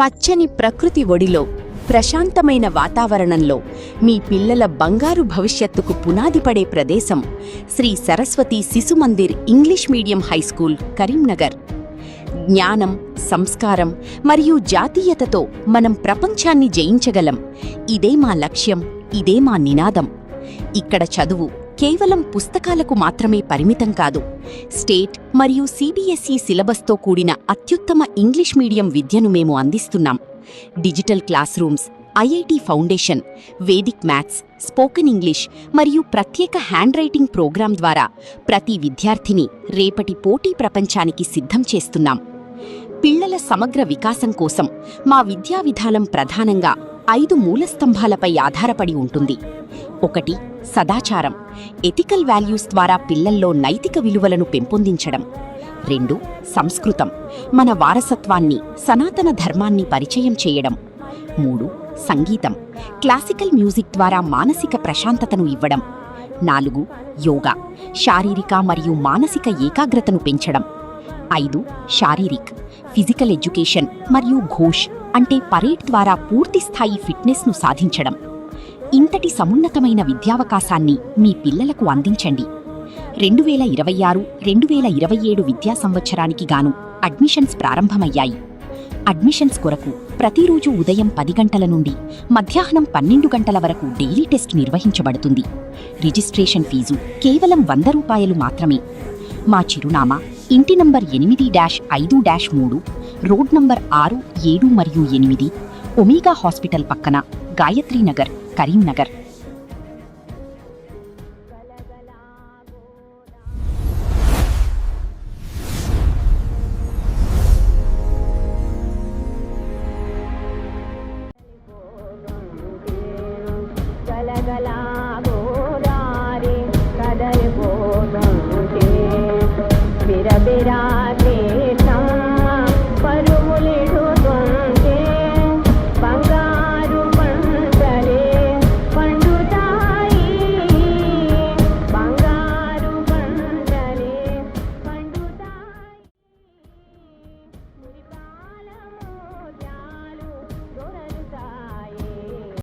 పచ్చని ప్రకృతి ఒడిలో ప్రశాంతమైన వాతావరణంలో మీ పిల్లల బంగారు భవిష్యత్తుకు పునాది పడే ప్రదేశం శ్రీ సరస్వతి శిశు Mandir English medium high school Karimnagar. జ్ఞానం, సంస్కారం మరియు జాతీయతతో మనం ప్రపంచాన్ని జయించగలం. ఇదే మా లక్ష్యం, ఇదే మా నినాదం. ఇక్కడ చదువు కేవలం పుస్తకాలకు మాత్రమే పరిమితం కాదు. స్టేట్ మరియు సిబిఎస్ఈ సిలబస్తో కూడిన అత్యుత్తమ ఇంగ్లీష్ మీడియం విద్యను మేము అందిస్తున్నాం. Digital class rooms, IIT foundation, Vedic maths, spoken English మరియు ప్రత్యేక హ్యాండ్ రైటింగ్ ప్రోగ్రాం ద్వారా ప్రతి విద్యార్థిని రేపటి పోటీ ప్రపంచానికి సిద్ధం చేస్తున్నాం. పిల్లల సమగ్ర వికాసం కోసం మా విద్యా విధానం ప్రధానంగా 5 మూలస్తంభాలపై ఆధారపడి ఉంటుంది. 1. సదాచారం, ఎథికల్ వాల్యూస్ ద్వారా పిల్లల్లో నైతిక విలువలను పెంపొందించడం. 2. సంస్కృతం, మన వారసత్వాన్ని, సనాతన ధర్మాన్ని పరిచయం చేయడం. 3. సంగీతం, క్లాసికల్ మ్యూజిక్ ద్వారా మానసిక ప్రశాంతతను ఇవ్వడం. 4. యోగా, శారీరక మరియు మానసిక ఏకాగ్రతను పెంచడం. 5. శారీరిక్, ఫిజికల్ ఎడ్యుకేషన్ మరియు ఘోష్ అంటే పరేడ్ ద్వారా పూర్తిస్థాయి ఫిట్నెస్ను సాధించడం. ఇంతటి సమున్నతమైన విద్యావకాశాన్ని మీ పిల్లలకు అందించండి. 2026-2027 విద్యా సంవత్సరానికి గాను అడ్మిషన్స్ ప్రారంభమయ్యాయి. అడ్మిషన్స్ కొరకు ప్రతిరోజు ఉదయం 10 గంటల నుండి మధ్యాహ్నం 12 గంటల వరకు డైలీ టెస్ట్ నిర్వహించబడుతుంది. రిజిస్ట్రేషన్ ఫీజు కేవలం 100 రూపాయలు మాత్రమే. మా చిరునామా ఇంటి నంబర్ 8-5-3, రోడ్ నంబర్ 6, 7 మరియు 8, ఒమేగా హాస్పిటల్ పక్కన, గాయత్రీనగర్, కరీంనగర్. बिरा